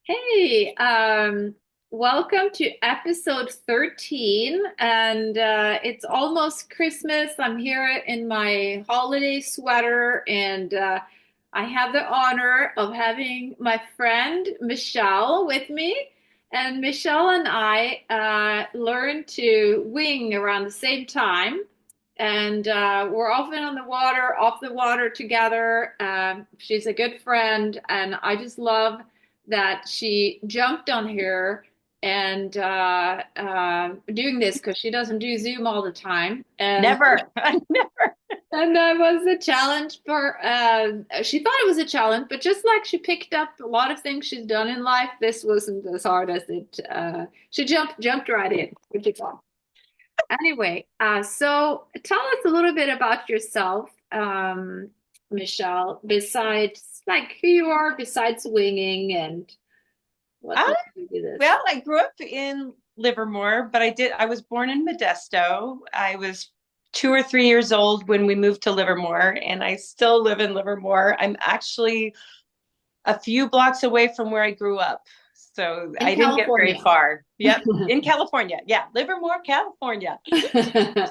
Hey, welcome to episode 13, and it's almost Christmas. I'm here in my holiday sweater, and I have the honor of having my friend Michelle with me. And Michelle and I learned to wing around the same time, and we're often on the water, off the water together. She's a good friend, and I just love that she jumped on here and doing this because she doesn't do Zoom all the time. Never. Never. And that was a challenge for she thought it was a challenge, but just like she picked up a lot of things she's done in life, this wasn't as hard as it she jumped right in, which is awesome. Anyway, so tell us a little bit about yourself, Michelle, besides like who you are, besides winging and what Uh, led you to this. well, I grew up in Livermore, but I was born in Modesto. I was 2 or 3 years old when we moved to Livermore, and I still live in Livermore. I'm actually a few blocks away from where I grew up. So In I didn't get very California. far. Yep. In California. Yeah. Livermore, California. So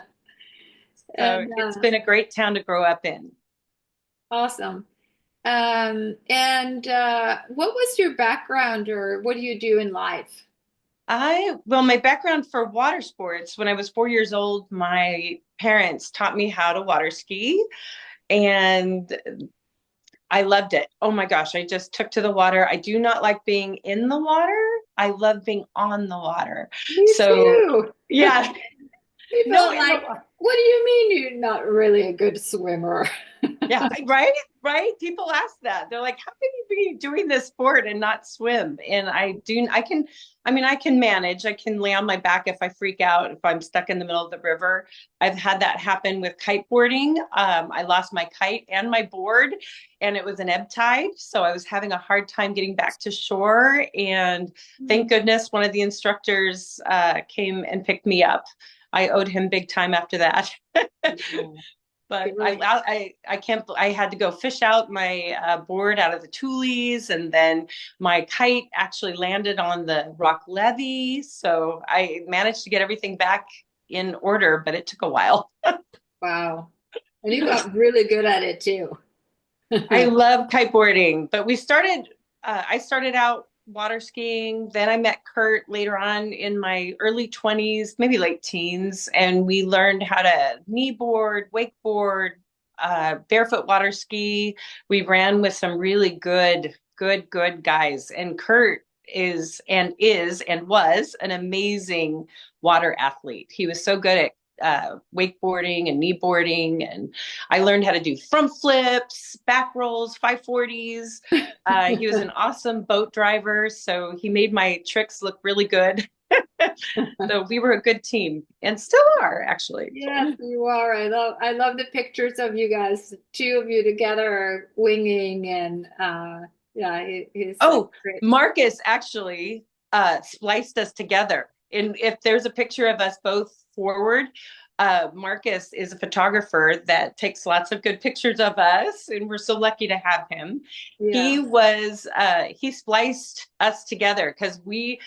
And it's been a great town to grow up in. awesome. And what was your background or what do you do in life? Well, my background for water sports, when I was 4 years old, my parents taught me how to water ski, and I loved it. Oh my gosh, I just took to the water. I do not like being in the water. I love being on the water. Me So, too. yeah, People no, are in the like, what do you mean you're not really a good swimmer? Yeah, right, right. People ask that. They're like, "How can you be doing this sport and not swim?" And I can, I mean, I can manage. I can lay on my back if I freak out, if I'm stuck in the middle of the river. I've had that happen with kiteboarding. I lost my kite and my board, and it was an ebb tide. So I was having a hard time getting back to shore. And thank goodness one of the instructors came and picked me up. I owed him big time after that. But I can't. I had to go fish out my board out of the tules, and then my kite actually landed on the rock levee. So I managed to get everything back in order, but it took a while. Wow. And you got really good at it too. I love kiteboarding, but we started. I started out water skiing. Then I met Kurt later on in my early 20s, maybe late teens, and we learned how to kneeboard, wakeboard, barefoot water ski. We ran with some really good guys. And Kurt is and was an amazing water athlete. He was so good at wakeboarding and kneeboarding, and I learned how to do front flips, back rolls, 540s. He was an awesome boat driver, so he made my tricks look really good. So we were a good team, and still are actually. Yes, you are. I love the pictures of you guys, two of you together winging and yeah, he's Oh, great. Marcus actually spliced us together. And if there's a picture of us both forward, Marcus is a photographer that takes lots of good pictures of us, and we're so lucky to have him. Yeah. He spliced us together because we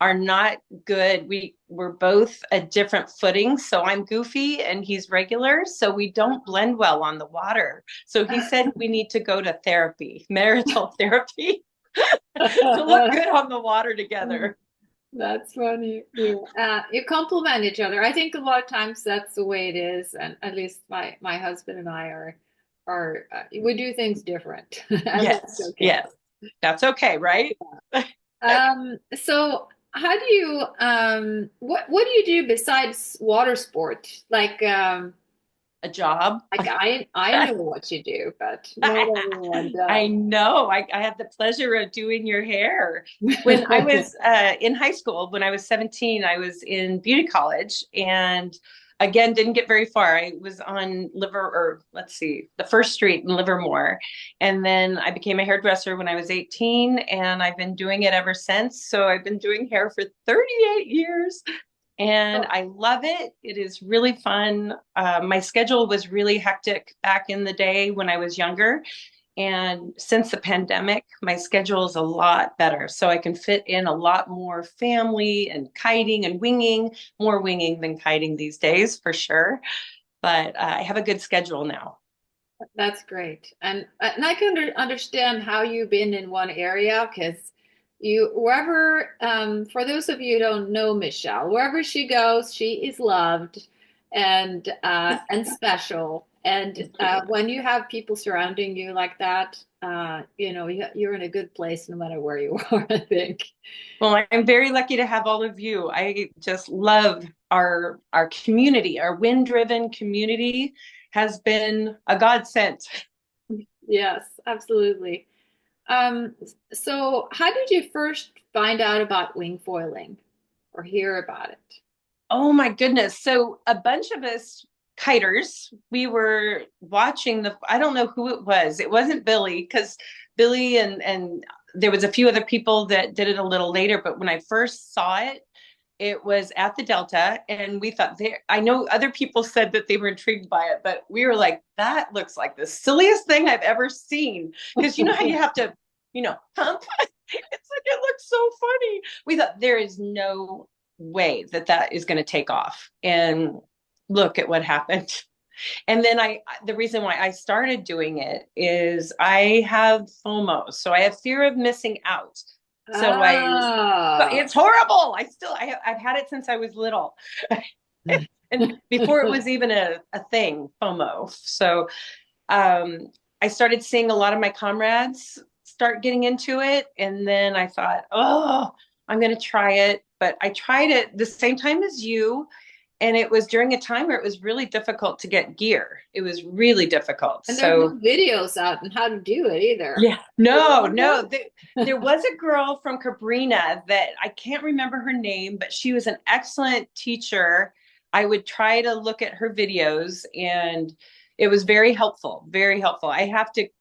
are not good. We're both a different footing. So I'm goofy and he's regular. So we don't blend well on the water. So he said we need to go to therapy, marital therapy, to look good on the water together. That's funny. You complement each other. I think a lot of times that's the way it is, and at least my husband and I are we do things different, and that's Yes, okay. yes. That's okay, right? So how do you what do you do besides water sport? A job. Like I know what you do, but not everyone I does. know. I had the pleasure of doing your hair. When I was in high school, when I was 17, I was in beauty college and again, didn't get very far. I was on let's see, the first street in Livermore. And then I became a hairdresser when I was 18, and I've been doing it ever since. So I've been doing hair for 38 years and Oh, I love it. It is really fun. My schedule was really hectic back in the day when I was younger, And since the pandemic, my schedule is a lot better. So I can fit in a lot more family and kiting and winging, more winging than kiting these days for sure. But I have a good schedule now. That's great. And I can understand how you've been in one area because you wherever for those of you who don't know Michelle, wherever she goes, she is loved and special. And when you have people surrounding you like that, you're in a good place no matter where you are, I think. Well, I'm very lucky to have all of you. I just love our community. Our wind-driven community has been a godsend. Yes, absolutely. Um, so how did you first find out about wing foiling or hear about it? Oh my goodness. So a bunch of us kiters, we were watching I don't know who it was. It wasn't Billy because Billy and there was a few other people that did it a little later, but when I first saw it, it was at the Delta, and we thought there. I know other people said that they were intrigued by it, but we were like, that looks like the silliest thing I've ever seen. Because you know how you have to, pump? It's like it looks so funny. We thought there is no way that that is going to take off. And look at what happened. And then the reason why I started doing it is I have FOMO. So I have fear of missing out. So Oh. it's horrible. I've had it since I was little. And before it was even a thing, FOMO. So I started seeing a lot of my comrades start getting into it. And then I thought, oh, I'm going to try it. But I tried it the same time as you. And it was during a time where it was really difficult to get gear. It was really difficult. And there's no So, videos out on how to do it either. yeah, no. There was a girl from Cabrina that I can't remember her name, but she was an excellent teacher. I would try to look at her videos and it was very helpful, very helpful.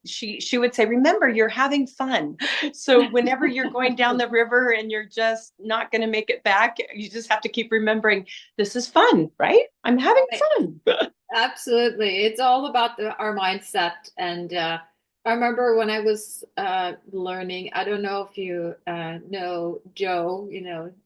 She would say, remember, you're having fun. So whenever you're going down the river and you're just not going to make it back, you just have to keep remembering this is fun, right? I'm having Right. fun. Absolutely. It's all about our mindset. And I remember when I was learning, I don't know if you know Joe,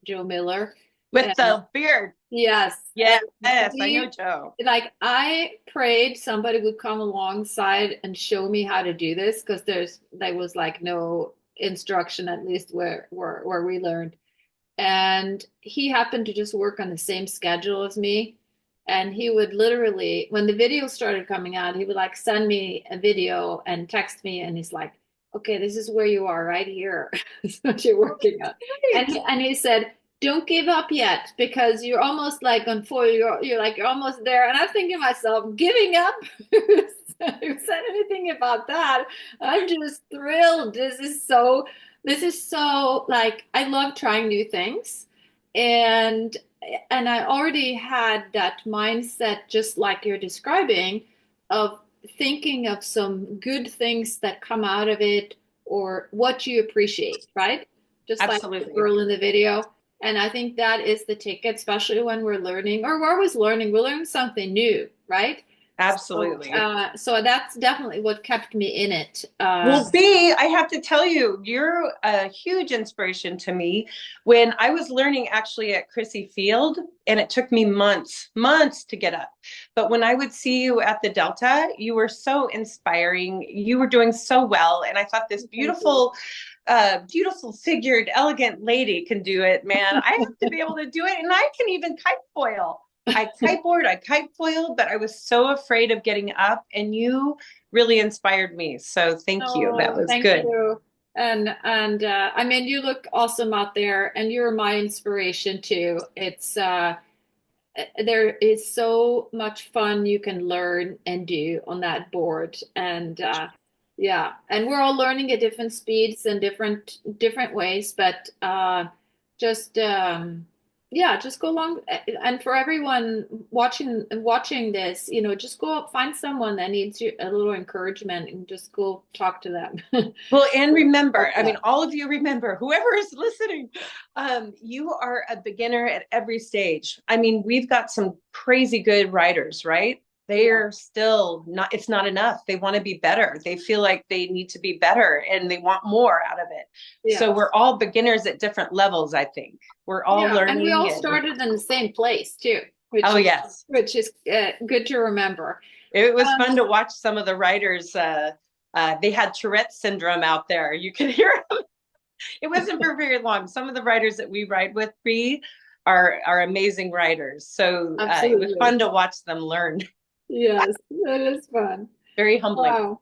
Joe Miller. With And the beard. yes. And Yes, I know Joe. like I prayed somebody would come alongside and show me how to do this because there was like no instruction, at least where we learned. And he happened to just work on the same schedule as me. And he would literally, when the video started coming out, he would like send me a video and text me, and he's like, "Okay, this is where you are right here. This is what you're working on." And Right. he said, "Don't give up yet because you're almost like on full. You're almost there." And I'm thinking to myself, giving up. Who said anything about that? I'm just thrilled. This is so like I love trying new things, and I already had that mindset just like you're describing of thinking of some good things that come out of it or what you appreciate, right? Just like the Absolutely. girl in the video. And I think that is the ticket, especially when we're learning or we're always learning, we learn something new, right? So, Absolutely. so that's definitely what kept me in it. Well, B, I have to tell you, you're a huge inspiration to me. When I was learning actually at Chrissy Field, and it took me months to get up. But when I would see you at the Delta, you were so inspiring. You were doing so well. And I thought this Thank you. beautiful figured, elegant lady can do it, man. I have to be able to do it. And I can even kite foil. I kiteboard, I kite foil, but I was so afraid of getting up, and you really inspired me. So thank you. That Oh, was thank good. you. And I mean, you look awesome out there, and you're my inspiration too. There is so much fun you can learn and do on that board, and yeah, and we're all learning at different speeds and different ways, but just yeah, just go along. And for everyone watching this, just go up, find someone that needs a little encouragement, and just go talk to them. Well, and remember, I mean, all of you remember, whoever is listening, you are a beginner at every stage. I mean, we've got some crazy good writers, right? Yeah. they're still not, it's not enough. They want to be better. They feel like they need to be better and they want more out of it. So Yeah. we're all beginners at different levels, I think. We're all Yeah. And we learning all and started in the same place too, oh yes. which is good to remember. It was Um, fun to watch some of the writers. They had Tourette syndrome out there. You could hear them. It wasn't for very long. Some of the writers that we write with, Bree, are amazing writers. So it was Absolutely. fun to watch them learn. Yes, that is fun. Very humbling. Wow.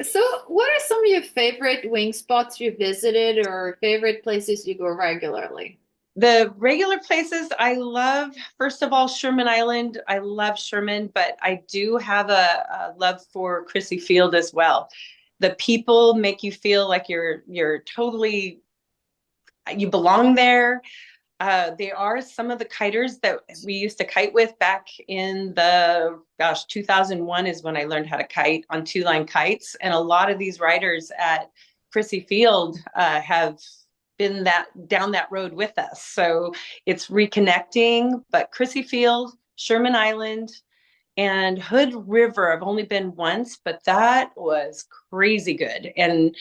So what are some of your favorite wing spots you visited or favorite places you go regularly? The regular places I love, first of all, Sherman Island. I love Sherman, but I do have a love for Chrissy Field as well. The people make you feel like you're totally you belong there. They are some of the kiters that we used to kite with back in the, gosh, 2001 is when I learned how to kite on two-line kites. And a lot of these riders at Chrissy Field have been that down that road with us. So it's reconnecting. But Chrissy Field, Sherman Island, and Hood River, I've only been once, but that was crazy good. And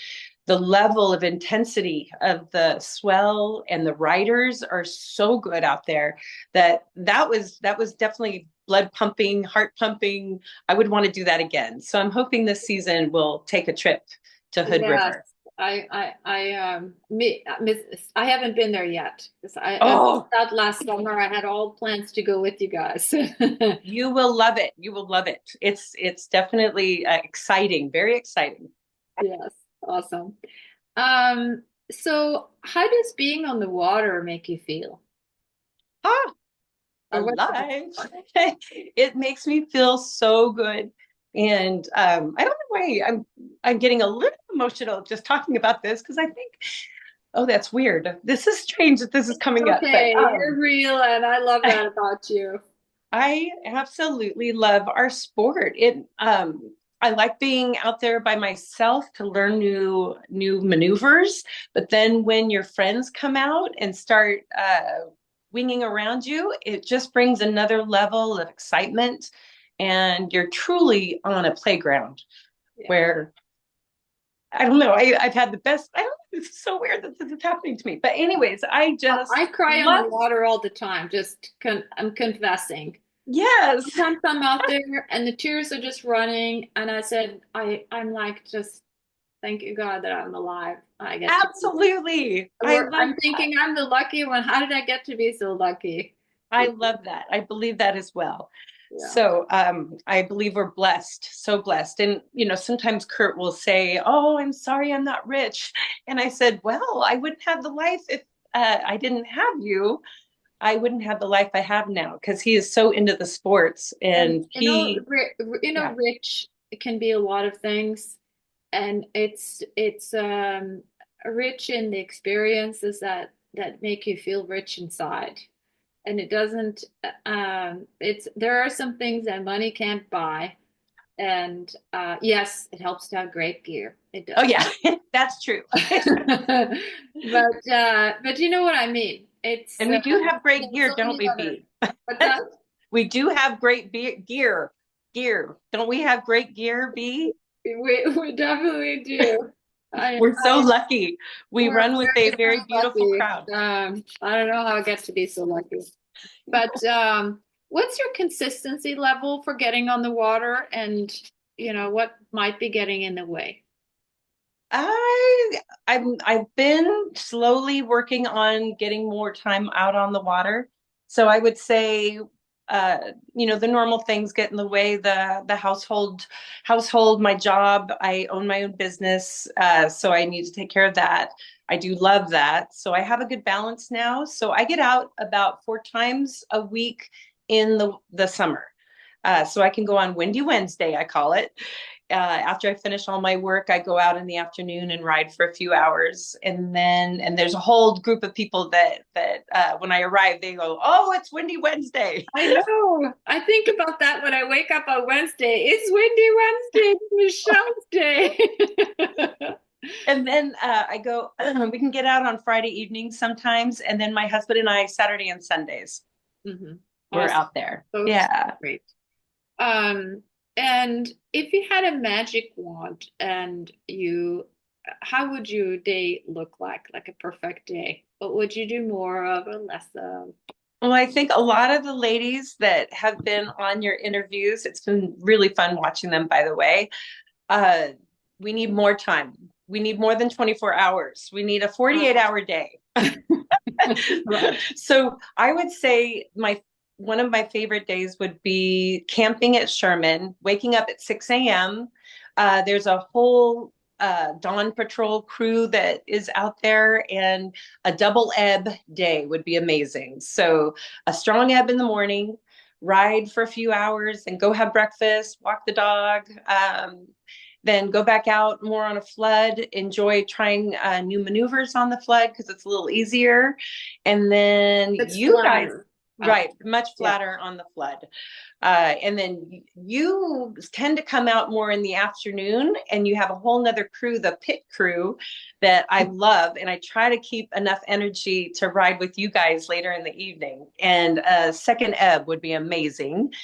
the level of intensity of the swell and the riders are so good out there that was definitely blood pumping, heart pumping. I would want to do that again. So I'm hoping this season we'll take a trip to Hood Yes, River. I haven't been there yet. 'Cause I missed Oh, out last summer. I had all plans to go with you guys. you will love it. You will love it. It's definitely exciting, very exciting. Yes, awesome. So how does being on the water make you feel? Ah, Or what? alive. It makes me feel so good. And I don't know why I'm getting a little emotional just talking about this because I think, oh, that's weird. This is strange that this is coming up, but Okay, you're real, and I love that about you. I absolutely love our sport. I like being out there by myself to learn new maneuvers, but then when your friends come out and start winging around you, it just brings another level of excitement, and you're truly on a playground Yeah. where I don't know. I've had the best. I don't know. This is so weird that this is happening to me. But anyways, I I just cry on the love. water all the time. I'm confessing. Yes, Sometimes I'm out there and the tears are just running, and I'm like just thank you God that I'm alive. I get to be. absolutely. I love I'm that. thinking I'm the lucky one. How did I get to be so lucky? I love that. I believe that as well. Yeah. So I believe we're blessed, so blessed. And sometimes Kurt will say, "Oh, I'm sorry, I'm not rich," and I said, "Well, I wouldn't have the life if I didn't have you. I wouldn't have the life I have now because he is so into the sports And and he, yeah, rich can be a lot of things, and it's rich in the experiences that make you feel rich inside. And it doesn't it's there are some things that money can't buy. And yes, it helps to have great gear. It oh does. yeah, that's true. But you know what I mean. And we do have great There's gear, so don't many we, other. B? But that We do have great gear. Gear. Don't we have great gear, B? we definitely do. We're so lucky. We We're run with a very very beautiful lucky. crowd. I don't know how I get to be so lucky. But what's your consistency level for getting on the water, and what might be getting in the way? I've been slowly working on getting more time out on the water. So I would say the normal things get in the way, the household, my job. I own my own business, so I need to take care of that. I do love that. So I have a good balance now. So I get out about 4 times a week in the summer. So I can go on Windy Wednesday, I call it. After I finish all my work, I go out in the afternoon and ride for a few hours, and there's a whole group of people that when I arrive, they go, "Oh, it's Windy Wednesday," I know. I think about that when I wake up on Wednesday. It's Windy Wednesday. It's Michelle's day. and then I go. We can get out on Friday evenings sometimes, and then my husband and I Saturday and Sundays hmm we're Awesome. out there. So Yeah. great. Um, and if you had a magic wand and how would your day look like a perfect day? What would you do more of or less of? Well, I think a lot of the ladies that have been on your interviews, it's been really fun watching them, by the way. Uh, we need more time. We need more than 24 hours. We need a 48-hour day. Right. So I would say my one of my favorite days would be camping at Sherman, waking up at 6 a.m. There's a whole dawn patrol crew that is out there, and a double ebb day would be amazing. So a strong ebb in the morning, ride for a few hours, and go have breakfast, walk the dog. Then go back out more on a flood, enjoy trying new maneuvers on the flood because it's a little easier. And then It's you guys, flatter out. right, much Yeah. flatter on the flood. And then you tend to come out more in the afternoon, and you have a whole nother crew, the pit crew, that I love. And I try to keep enough energy to ride with you guys later in the evening. And a second ebb would be amazing.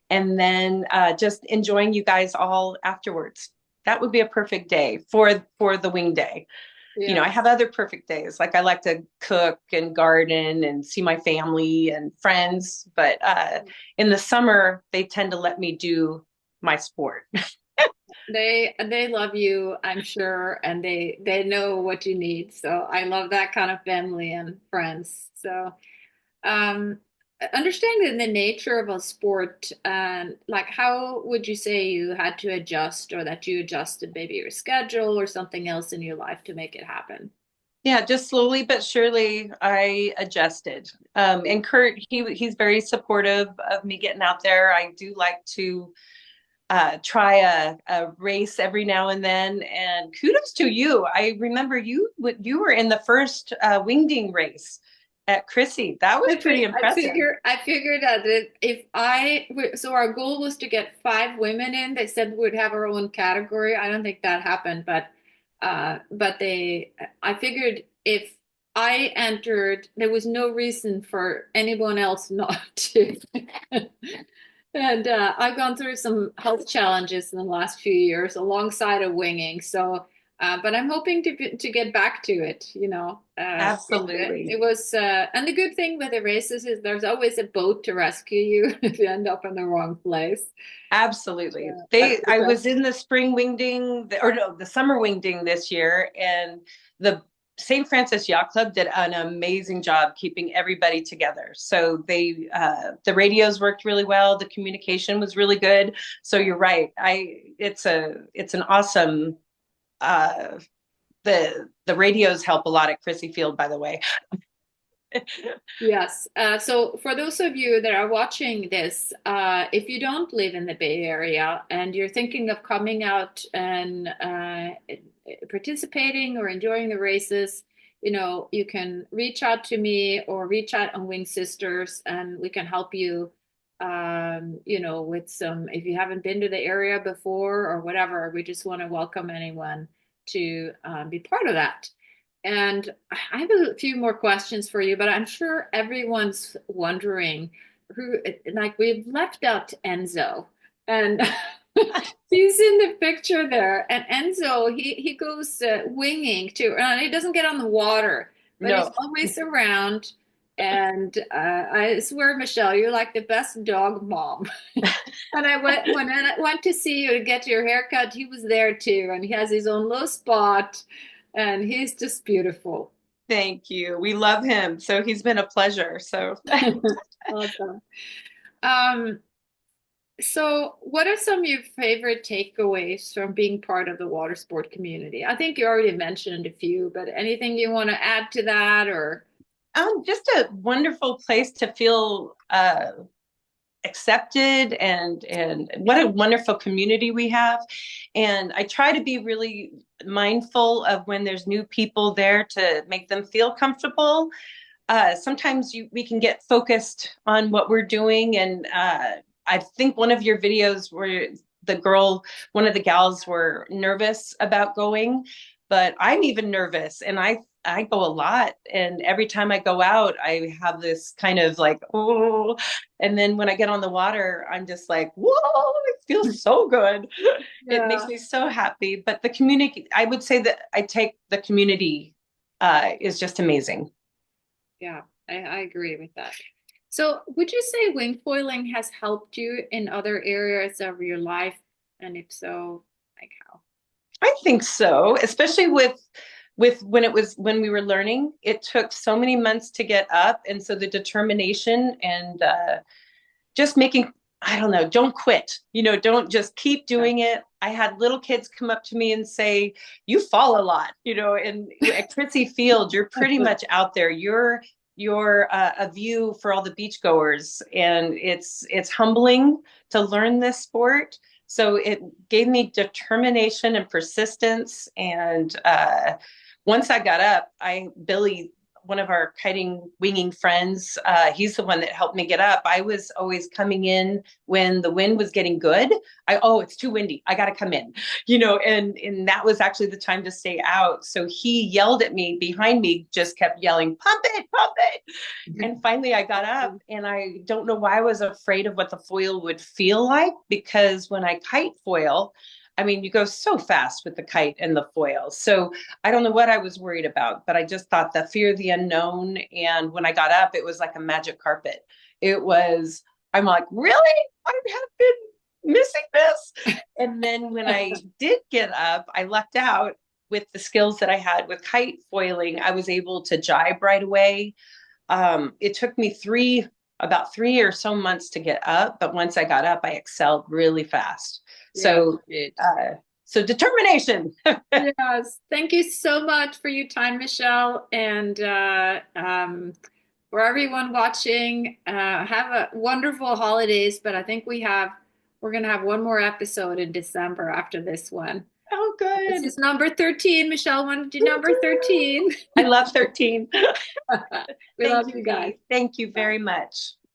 And then just enjoying you guys all afterwards. That would be a perfect day for the wing day. You know, I Yeah. have other perfect days. Like I like to cook and garden and see my family and friends, but in the summer they tend to let me do my sport. They love you, I'm sure, and they know what you need. So I love that kind of family and friends. So um understanding the nature of a sport, and like how would you say you had to adjust or that you adjusted maybe your schedule or something else in your life to make it happen? Yeah, just slowly but surely I adjusted. And Kurt, he's very supportive of me getting out there. I do like to try a race every now and then. And kudos to you. I remember you were in the first wingding race at Chrissy. That was pretty impressive. I figured that if so our goal was to get 5 women in. They said we'd have our own category. I don't think that happened, but I figured if I entered, there was no reason for anyone else not to. And I've gone through some health challenges in the last few years alongside of winging. So, but I'm hoping to get back to it. Absolutely. It was, and the good thing with the races is there's always a boat to rescue you if you end up in the wrong place. Absolutely. That's the I best. was in the spring wingding, or no, the summer wingding this year, and the St. Francis Yacht Club did an amazing job keeping everybody together. So the radios worked really well. The communication was really good. So you're right. It's an awesome, uh, the radios help a lot at Chrissy Field, by the way. Yes. So for those of you that are watching this, if you don't live in the Bay Area and you're thinking of coming out and participating or enjoying the races, you can reach out to me or reach out on Wing Sisters, and we can help you, with some, if you haven't been to the area before or whatever, we just want to welcome anyone to be part of that. And I have a few more questions for you, but I'm sure everyone's wondering who, like, we've left out Enzo, and he's in the picture there. And Enzo, he goes winging too, and he doesn't get on the water, but he's No, always around. And I swear, Michelle, you're like the best dog mom. And when I went to see you to get your haircut, he was there too, and he has his own little spot, and he's just beautiful. thank you. We love him. So he's been a pleasure. So Awesome. Um, so what are some of your favorite takeaways from being part of the water sport community? I think you already mentioned a few, but anything you want to add to that or? just a wonderful place to feel accepted, and what a wonderful community we have. And I try to be really mindful of when there's new people there to make them feel comfortable. Sometimes we can get focused on what we're doing, and I think one of your videos where one of the gals were nervous about going, but I'm even nervous, and I go a lot. And every time I go out, I have this kind of like, oh, and then when I get on the water, I'm just like, whoa, it feels so good. It makes Yeah. me so happy. But the community, I would say that I take the community is just amazing. Yeah, I agree with that. So, would you say wing foiling has helped you in other areas of your life? And if so, like how? I think so, especially with when we were learning. It took so many months to get up, and so the determination and just making, I don't know, don't quit. Don't just keep Yeah. doing it. I had little kids come up to me and say, "You fall a lot," and at Crissy Field, you're pretty much out there. You're a view for all the beachgoers, and it's humbling to learn this sport. So it gave me determination and persistence. And once I got up, Billy, one of our kiting winging friends, he's the one that helped me get up. I was always coming in when the wind was getting good. Oh, it's too windy, I got to come in, and that was actually the time to stay out. So he yelled at me behind me, just kept yelling, pump it. And finally I got up, and I don't know why I was afraid of what the foil would feel like, because when I kite foil, I mean, you go so fast with the kite and the foil. So I don't know what I was worried about, but I just thought the fear of the unknown. And when I got up, it was like a magic carpet. I'm like, really? I have been missing this. And then when I did get up, I lucked out with the skills that I had with kite foiling. I was able to jibe right away. It took me about 3 or so months to get up, but once I got up, I excelled really fast. Yeah, So, great. so determination. Yes. Thank you so much for your time, Michelle. And for everyone watching, have a wonderful holidays. But I think we're going to have one more episode in December after this one. Oh, This good. is number 13. Michelle wanted to do number 13. I love 13. We love Thank you, you guys. Dee. Thank you Bye. very much.